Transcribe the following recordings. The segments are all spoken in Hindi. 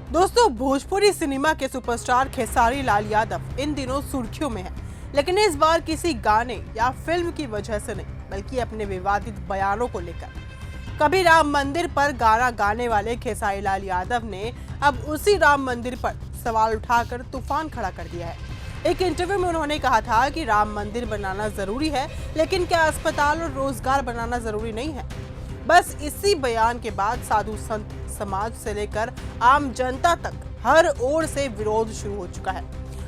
दोस्तों, भोजपुरी सिनेमा के सुपरस्टार खेसारी लाल यादव इन दिनों सुर्खियों में है, लेकिन इस बार किसी गाने या फिल्म की वजह से नहीं, बल्कि अपने विवादित बयानों को लेकर। कभी राम मंदिर पर गाना गाने वाले खेसारी लाल यादव ने अब उसी राम मंदिर पर सवाल उठाकर तूफान खड़ा कर दिया है। एक इंटरव्यू में उन्होंने कहा था कि राम मंदिर बनाना जरूरी है, लेकिन क्या अस्पताल और रोजगार बनाना जरूरी नहीं है। बस इसी बयान के बाद साधु संत समाज से लेकर आम जनता तक हर ओर से विरोध शुरू हो चुका है।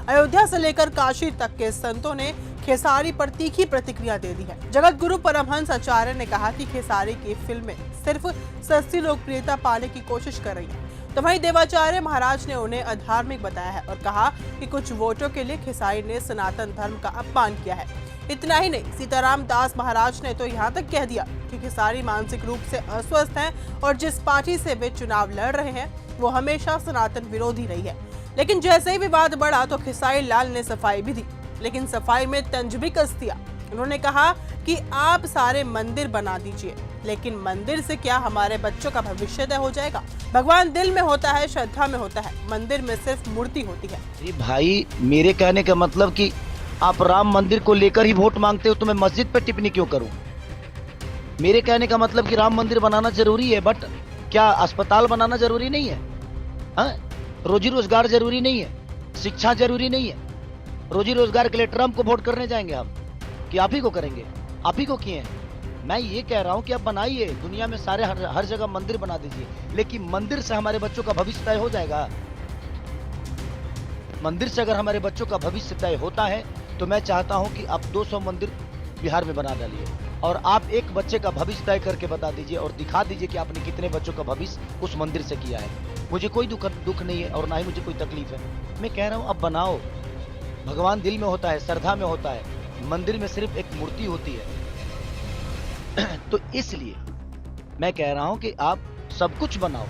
अयोध्या से लेकर काशी तक के संतों ने खेसारी पर तीखी प्रतिक्रिया दे दी है। जगत गुरु परमहंस आचार्य ने कहा कि खेसारी की फिल्में सिर्फ सस्ती लोकप्रियता पाने की कोशिश कर रही है, तो वहीं देवाचार्य महाराज ने उन्हें अधार्मिक बताया है और कहा कि कुछ वोटों के लिए खेसारी ने सनातन धर्म का अपमान किया है। इतना ही नहीं, सीताराम दास महाराज ने तो यहाँ तक कह दिया कि खेसारी मानसिक रूप से अस्वस्थ हैं और जिस पार्टी से वे चुनाव लड़ रहे हैं वो हमेशा सनातन विरोधी रही है। लेकिन जैसे ही विवाद बढ़ा तो खेसारी लाल ने सफाई भी दी, लेकिन सफाई में तंज भी कस दिया। उन्होंने कहा कि आप सारे मंदिर बना दीजिए, लेकिन मंदिर से क्या हमारे बच्चों का भविष्य तय हो जाएगा? भगवान दिल में होता है, श्रद्धा में होता है, मंदिर में सिर्फ मूर्ति होती है। भाई, मेरे कहने का मतलब कि आप राम मंदिर को लेकर ही वोट मांगते हो तो मैं मस्जिद पे टिप्पणी क्यों करूं? मेरे कहने का मतलब कि राम मंदिर बनाना जरूरी है, बट क्या अस्पताल बनाना जरूरी नहीं है? हाँ? रोजी रोजगार जरूरी नहीं है? शिक्षा जरूरी नहीं है? रोजी रोजगार के लिए ट्रम्प को वोट करने जाएंगे हम कि आप ही को करेंगे? आप ही को किए हैं? मैं ये कह रहा हूं कि आप बनाइए, दुनिया में सारे हर जगह मंदिर बना दीजिए, लेकिन मंदिर से हमारे बच्चों का भविष्य तय हो जाएगा? मंदिर से अगर हमारे बच्चों का भविष्य तय होता है तो मैं चाहता हूं कि आप 200 मंदिर बिहार में बना डालिए और आप एक बच्चे का भविष्य तय करके बता दीजिए और दिखा दीजिए कि आपने कितने बच्चों का भविष्य उस मंदिर से किया है। मुझे कोई दुख नहीं है और ना ही मुझे कोई तकलीफ है। मैं कह रहा हूं अब बनाओ। भगवान दिल में होता है, श्रद्धा में होता है, मंदिर में सिर्फ एक मूर्ति होती है। तो इसलिए मैं कह रहा हूं कि आप सब कुछ बनाओ,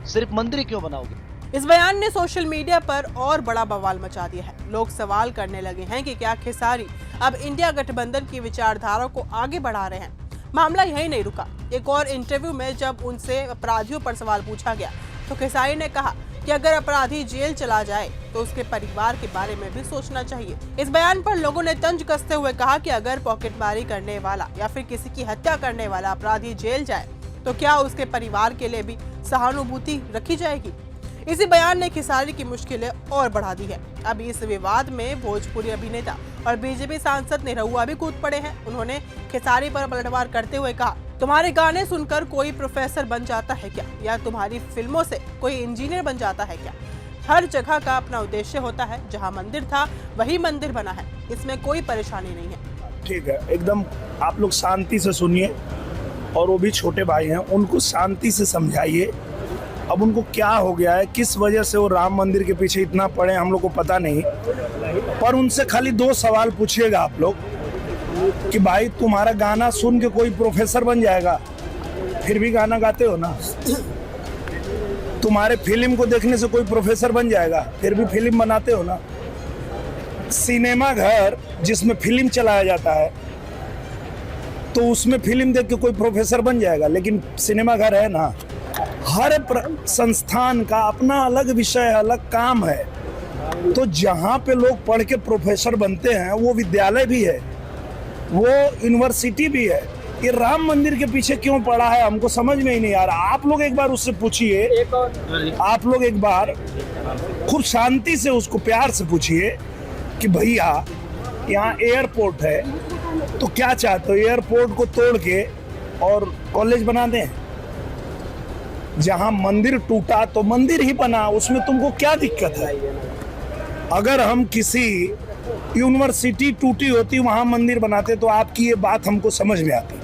सिर्फ मंदिर क्यों बनाओगे? इस बयान ने सोशल मीडिया पर और बड़ा बवाल मचा दिया है। लोग सवाल करने लगे हैं कि क्या खेसारी अब इंडिया गठबंधन की विचारधारा को आगे बढ़ा रहे हैं। मामला यही नहीं रुका। एक और इंटरव्यू में जब उनसे अपराधियों पर सवाल पूछा गया तो खेसारी ने कहा कि अगर अपराधी जेल चला जाए तो उसके परिवार के बारे में भी सोचना चाहिए। इस बयान पर लोगों ने तंज कसते हुए कहा कि अगर पॉकेटमारी करने वाला या फिर किसी की हत्या करने वाला अपराधी जेल जाए तो क्या उसके परिवार के लिए भी सहानुभूति रखी जाएगी? इसी बयान ने खेसारी की मुश्किलें और बढ़ा दी है। अब इस विवाद में भोजपुरी अभिनेता और बीजेपी सांसद निरहुआ भी कूद पड़े हैं। उन्होंने खेसारी पर पलटवार करते हुए कहा, तुम्हारे गाने सुनकर कोई प्रोफेसर बन जाता है क्या, या तुम्हारी फिल्मों से कोई इंजीनियर बन जाता है क्या? हर जगह का अपना उद्देश्य होता है। जहाँ मंदिर था वही मंदिर बना है, इसमें कोई परेशानी नहीं है। ठीक है, एकदम आप लोग शांति से सुनिए और वो भी छोटे भाई हैं, उनको शांति से समझाइए। अब उनको क्या हो गया है, किस वजह से वो राम मंदिर के पीछे इतना पड़े, हम लोग को पता नहीं, पर उनसे खाली 2 सवाल पूछिएगा आप लोग कि भाई तुम्हारा गाना सुन के कोई प्रोफेसर बन जाएगा? फिर भी गाना गाते हो ना। तुम्हारे फिल्म को देखने से कोई प्रोफेसर बन जाएगा? फिर भी फिल्म बनाते हो ना। सिनेमा घर जिसमें फिल्म चलाया जाता है तो उसमें फिल्म देख के कोई प्रोफेसर बन जाएगा, लेकिन सिनेमा घर है ना। हर संस्थान का अपना अलग विषय, अलग काम है। तो जहाँ पे लोग पढ़ के प्रोफेसर बनते हैं वो विद्यालय भी है, वो यूनिवर्सिटी भी है। ये राम मंदिर के पीछे क्यों पड़ा है हमको समझ में ही नहीं आ रहा। आप लोग एक बार उससे पूछिए, आप लोग एक बार खूब शांति से उसको प्यार से पूछिए कि भैया यहाँ एयरपोर्ट है तो क्या चाहते हो, एयरपोर्ट को तोड़ के और कॉलेज बना दें? जहां मंदिर टूटा तो मंदिर ही बना, उसमें तुमको क्या दिक्कत है? अगर हम किसी यूनिवर्सिटी टूटी होती वहां मंदिर बनाते तो आपकी ये बात हमको समझ में आती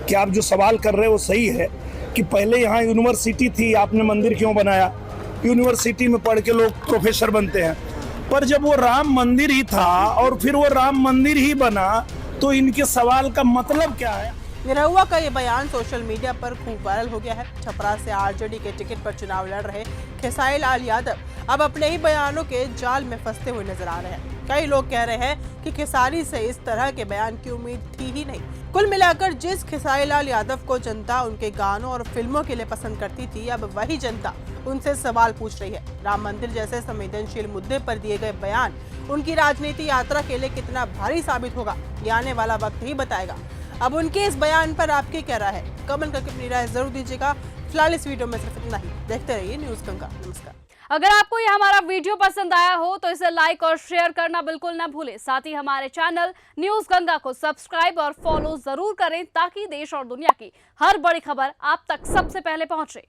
कि आप जो सवाल कर रहे हो वो सही है कि पहले यहाँ यूनिवर्सिटी थी, आपने मंदिर क्यों बनाया? यूनिवर्सिटी में पढ़ के लोग प्रोफेसर बनते हैं, पर जब वो राम मंदिर ही था और फिर वो राम मंदिर ही बना तो इनके सवाल का मतलब क्या है? निरहुआ का ये बयान सोशल मीडिया पर खूब वायरल हो गया है। छपरा से आरजेडी के टिकट पर चुनाव लड़ रहे खेसारी लाल यादव अब अपने ही बयानों के जाल में फंसते हुए नजर आ रहे हैं। कई लोग कह रहे हैं कि खेसारी से इस तरह के बयान की उम्मीद थी ही नहीं। कुल मिलाकर जिस खेसारी लाल यादव को जनता उनके गानों और फिल्मों के लिए पसंद करती थी, अब वही जनता उनसे सवाल पूछ रही है। राम मंदिर जैसे संवेदनशील मुद्दे पर दिए गए बयान उनकी राजनीति यात्रा के लिए कितना भारी साबित होगा, ये आने वाला वक्त ही बताएगा। अब उनके इस बयान पर आपकी क्या राय है? कमेंट करके अपनी राय जरूर दीजिएगा। फिलहाल इस वीडियो में सिर्फ इतना ही। देखते रहिए न्यूज़ गंगा। नमस्कार। अगर आपको ये हमारा वीडियो पसंद आया हो तो इसे लाइक और शेयर करना बिल्कुल ना भूलें। साथ ही हमारे चैनल न्यूज़ गंगा को सब्सक्राइब और फॉलो जरूर करें ताकि देश और दुनिया की हर बड़ी खबर आप तक सबसे पहले पहुंचे।